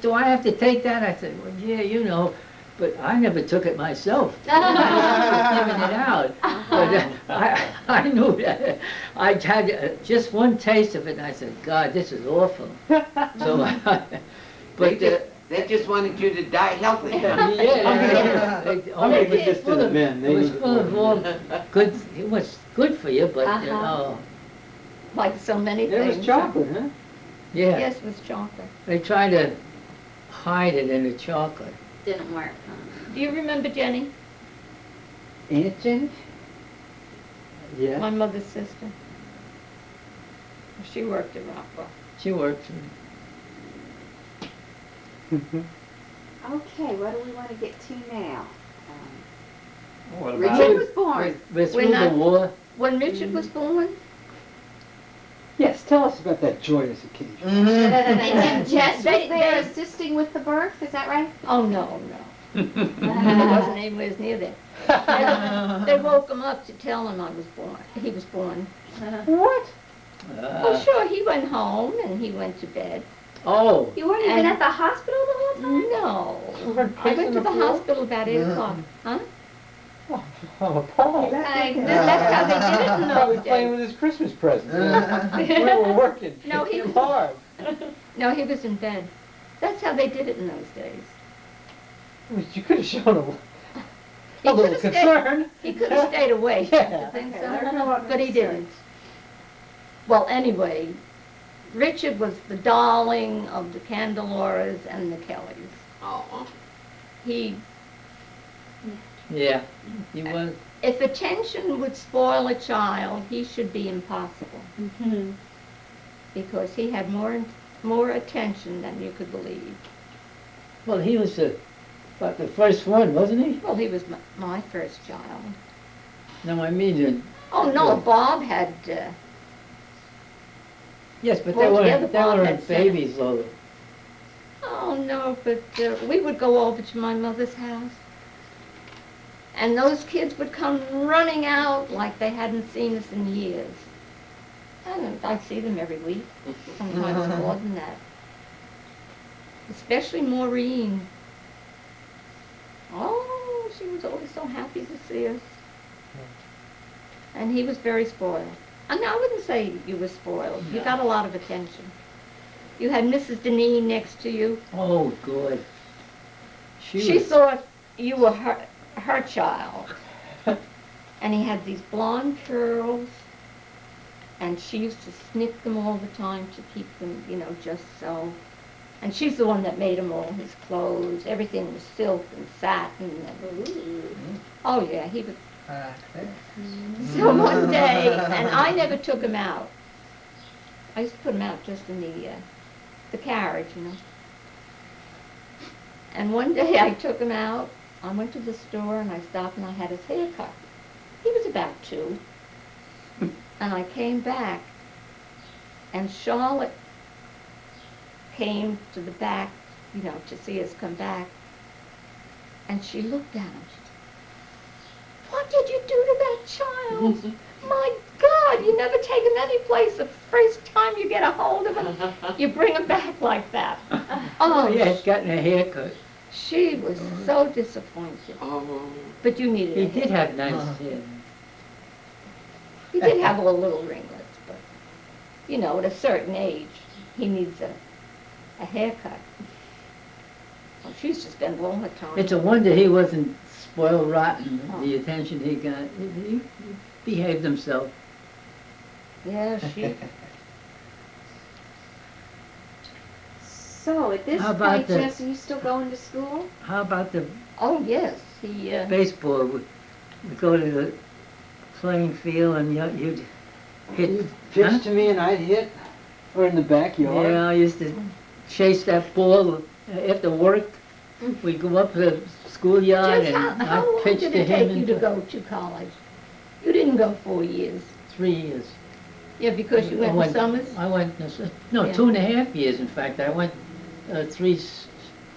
do I have to take that? I said, well, yeah, but I never took it myself. I was giving it out. But I knew that. I had just one taste of it, and I said, God, this is awful. So, They just wanted you to die healthy. Maybe just to the men. It was full of all good. It was good for you, but Like so many There things. was chocolate, huh? yeah, Yes, it was chocolate. they tried to hide it in the chocolate. Didn't work, huh? Do you remember Jenny? Aunt Jenny? Yeah. My mother's sister. She worked at Rockwell. She worked. Okay, what do we want to get to now? What about Richard was born. We're through We're the not- war. When Richard was born, Yes, tell us about that joyous occasion. And Jess was They- there they- assisting with the birth, is that right? oh no. It wasn't anywhere near there. They woke him up to tell him he was born. What? Oh sure, he went home and he went to bed. Oh, You weren't even And- at the hospital the whole time? No. Over in I place went on to the the floor? hospital about 8 o'clock. Huh? Oh, Paul. That's how they did it in Probably those playing days. with his Christmas presents. We were working. No, he- hard. No, he was in bed. That's how they did it in those days. You could have shown him He a little could've stayed- concern. He could have stayed awake. Yeah. You think Okay, there's no so? other But he concern. didn't. Well, anyway, Richard was the darling of the Candeloras and the Kellys. Oh, yeah. He was. If attention would spoil a child, he should be impossible. Mm-hmm. Because he had more attention than you could believe. Well, he was about the first one, wasn't he? Well, he was my first child. No, I mean, Oh, no, Bob had, yes, but Altogether, they Bob weren't had seven. babies, though. oh, no, but we would go over to my mother's house. And those kids would come running out like they hadn't seen us in years. And I'd see them every week, sometimes more than that. Especially Maureen. Oh, she was always so happy to see us. And he was very spoiled. I mean, I wouldn't say you were spoiled. You got a lot of attention. You had Mrs. Deneen next to you. Oh, good. She thought you were her child. And he had these blonde curls, and she used to snip them all the time to keep them, you know, just so. And she's the one that made him all his clothes. Everything was silk and satin. And, oh, yeah, he was. So one day, and I never took him out. I used to put him out just in the carriage, you know. And one day I took him out. I went to the store and I stopped and I had his hair cut. He was about 2. And I came back, and Charlotte came to the back, you know, to see us come back. And she looked at him. She said, "What did you do to that child? My God, you never take him any place. The first time you get a hold of him, you bring him back like that." Oh, yeah, he's gotten a haircut. She was so disappointed. Oh. But you needed He a did haircut. have nice hair. He did have all little ringlets, but, you know, at a certain age, he needs a haircut. Well, she used to spend all her time. It's a wonder he wasn't spoiled rotten, the attention he got. He behaved himself. Yeah, she... So at this How about point, the- Jess, are you still going to school? How about the Oh, yes, he, baseball? We'd go to the playing field and you'd hit. You'd pitch Huh? to me and I'd hit, or in the backyard. Yeah, I used to chase that ball after work. We'd go up to the schoolyard Jess, and how I'd long pitch did to it him take you to go to college? You didn't go 4 years. 3 years. Yeah, because you I went to Summers? I went, no, Yeah. 2.5 years, in fact. I went 3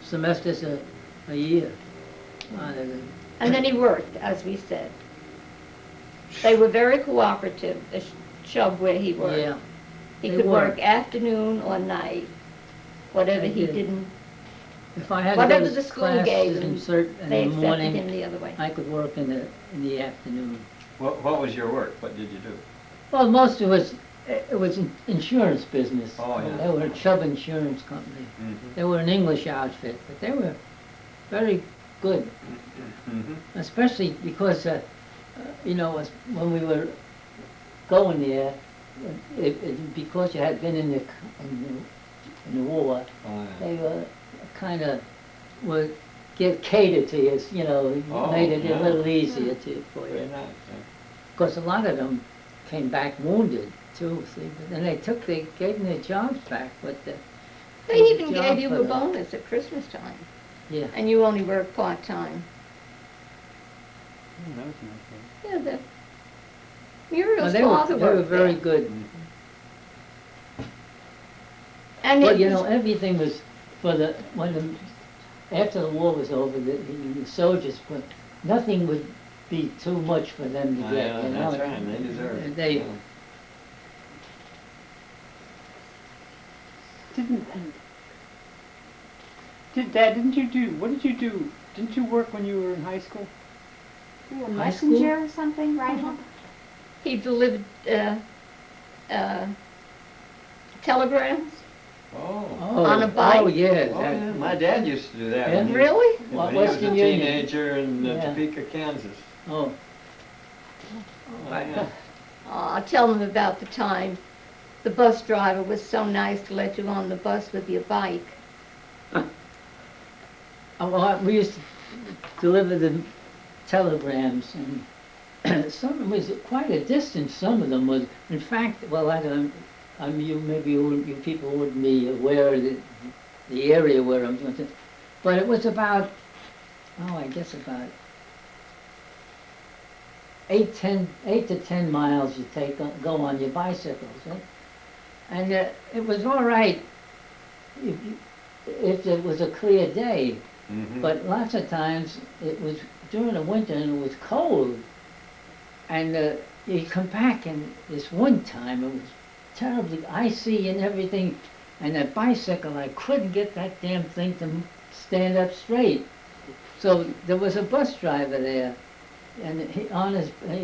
semesters a year. And then he worked, as we said. They were very cooperative, the Chubb where he worked. Yeah. He they could were. work afternoon or night, whatever They he did. didn't. If I had Whatever to go the to school gave classes him, in They the accepted morning, him the other way. I could work in the afternoon. What was your work? What did you do? Well, most of it was insurance business. Oh, yeah. They were a Chubb Insurance Company. Mm-hmm. They were an English outfit, but they were very good, Mm-hmm. especially because, you know, when we were going there, because you had been in the war, Oh, yeah. they were kind of would cater to you, you know, Oh, made it yeah. a little easier for Very you. nice. Because a lot of them came back wounded too, see, but then they gave them their jobs back, but They even job gave you for a them. bonus at Christmas time, Yeah. and you only worked part-time. Oh, that was nice. Yeah, Muriel's They father were worked very there. good. And But it you was- know, everything was after the war was over, the soldiers, but nothing would be too much for them to Oh, get. yeah, you know. that's right. They deserve it. They, Yeah. Didn't you do, what did you do? Didn't you work when you were in high school? Were you a High school? messenger or something, right? he delivered telegrams. Oh. On a bike? Oh, yeah. Oh, yeah. My dad used to do that. Yeah? when he- Really? When he was a Western Union. teenager in Yeah. Topeka, Kansas. Oh, Oh, yeah. I'll tell them about the time the bus driver was so nice to let you on the bus with your bike. we used to deliver the telegrams, and some of them was quite a distance. Some of them was, in fact, well, I don't. I mean, maybe you people wouldn't be aware of the area where I'm going to, but it was about, I guess about 8 to 10 miles you go on your bicycles, right? And it was all right if it was a clear day. Mhm. But lots of times it was during the winter and it was cold. And you come back and this one time it was terribly icy and everything. And that bicycle, I couldn't get that damn thing to stand up straight. So there was a bus driver there, and he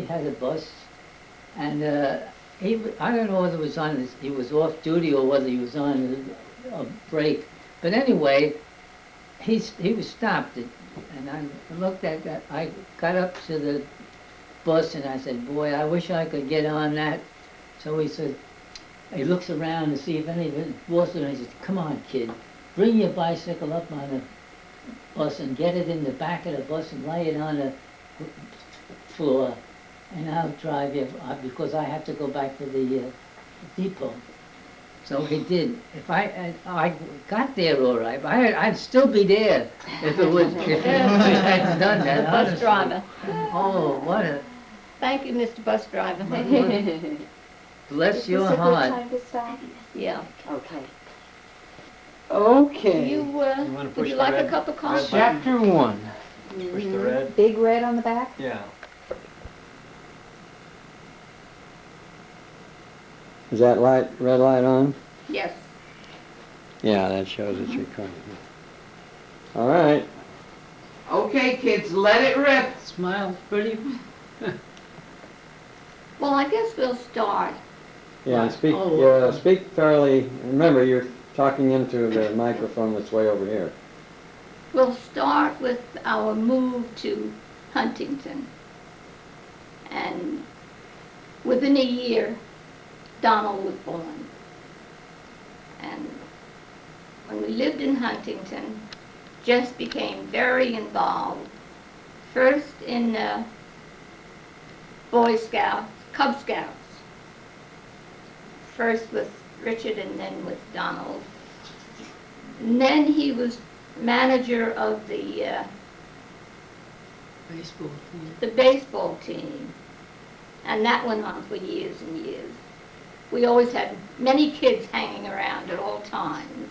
had a bus, and I don't know whether it was he was off duty or whether he was on a break. But anyway, he was stopped, and I looked at that. I got up to the bus and I said, "Boy, I wish I could get on that." So he said, he looks around to see if any of it was, and he says, "Come on, kid, bring your bicycle up on the bus and get it in the back of the bus and lay it on the floor, and I'll drive you because I have to go back to the depot." So he did. If I got there all right, but I'd still be there if it hadn't done that. The bus driver. Oh, what a Thank you, Mr. Bus Driver. bless your Is this a good heart. time to stop? Yeah. Okay. Okay. You, wanna would push you the like a red- cup of red coffee? button? Chapter 1. Push the red. Big red on the back? Yeah. Is that red light on? Yes. Yeah, that shows it's recording. All right. Okay, kids, let it rip. Smile pretty. Well, I guess we'll start. Yeah, and speak, Oh, speak fairly. Remember, you're talking into the microphone that's way over here. We'll start with our move to Huntington. And within a year, Donald was born. And when we lived in Huntington, Jess became very involved. First in Boy Scouts, Cub Scouts. First with Richard and then with Donald. And then he was manager of the baseball team. And that went on for years and years. We always had many kids hanging around at all times.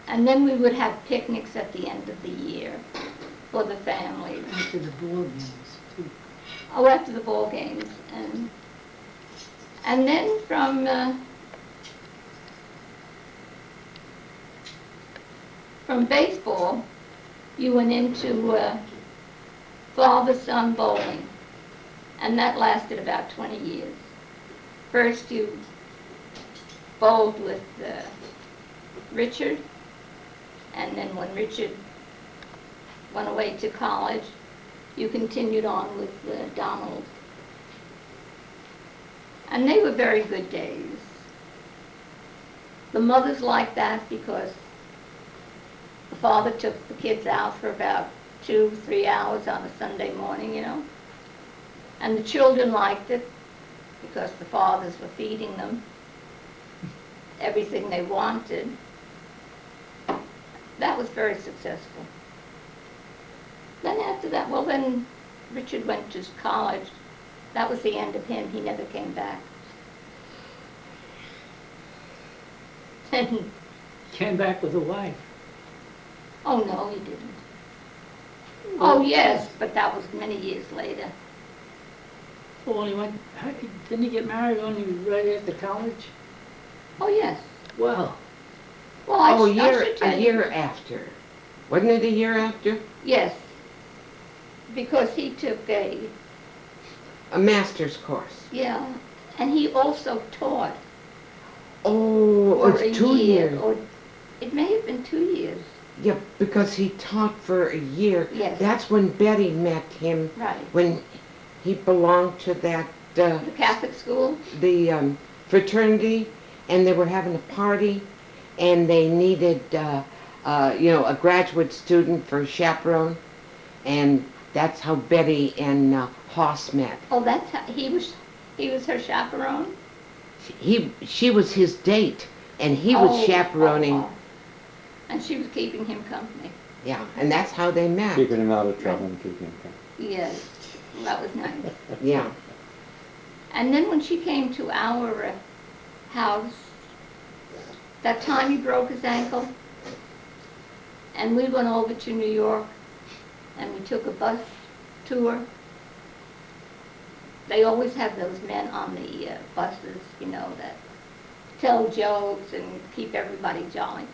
And then we would have picnics at the end of the year for the families. After the ball games, too. Oh, after the ball games. And then from baseball, you went into father-son bowling. And that lasted about 20 years. First you bowled with Richard, and then when Richard went away to college, you continued on with Donald. And they were very good days. The mothers liked that because the father took the kids out for about 2-3 hours on a Sunday morning, you know. And the children liked it because the fathers were feeding them everything they wanted. That was very successful. Then after that, well then Richard went to college. That was the end of him. He never came back. And, Came back with a wife. oh no, he didn't. Oh yes, but that was many years later. Well, didn't he get married only right after college? Oh yes. Wow. Well, I Oh, should tell a you. year after. Wasn't it a year after? Yes, because he took A master's course. yeah, and he also taught Oh, for it's a 2 year, years. or it may have been 2 years. Yeah, because he taught for a year. Yes. That's when Betty met him, Right. when he belonged to that, The Catholic school? the fraternity, and they were having a party, and they needed, a graduate student for a chaperone, and that's how Betty and Hoss met. Oh, that's how, he was her chaperone? She was his date, and he was Oh, chaperoning. oh, oh. And she was keeping him company. Yeah, and that's how they met. Keeping him out of trouble and keeping him calm. Yes, that was nice. Yeah. And then when she came to our house, that time he broke his ankle, and we went over to New York, and we took a bus tour. They always have those men on the buses, you know, that tell jokes and keep everybody jolly.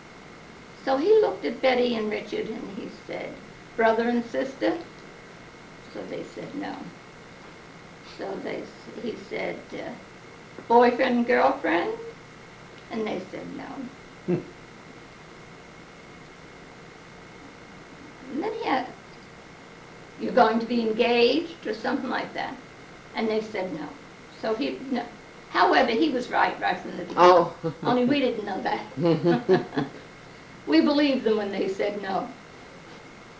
So he looked at Betty and Richard and he said, brother and sister? So they said no. So he said, boyfriend and girlfriend? And they said no. And then he had, you're going to be engaged or something like that? And they said no. So no. However, he was right from the beginning. Oh. Only we didn't know that. We believed them when they said no.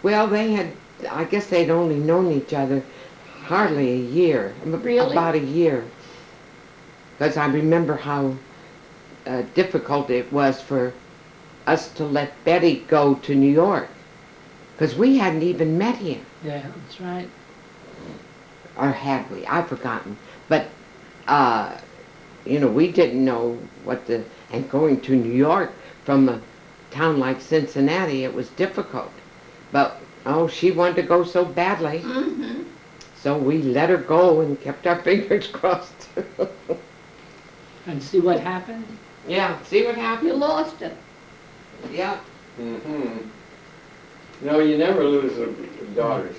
Well, I guess they'd only known each other hardly a year. Really? About a year. Because I remember how difficult it was for us to let Betty go to New York. Because we hadn't even met him. Yeah, that's right. Or had we? I've forgotten. But, we didn't know and going to New York from a town like Cincinnati, it was difficult. But, she wanted to go so badly. Mm-hmm. So we let her go and kept our fingers crossed. And see what happened? Yeah, see what You happened? lost her. Yeah. Mm-hmm. No, you never lose the daughters.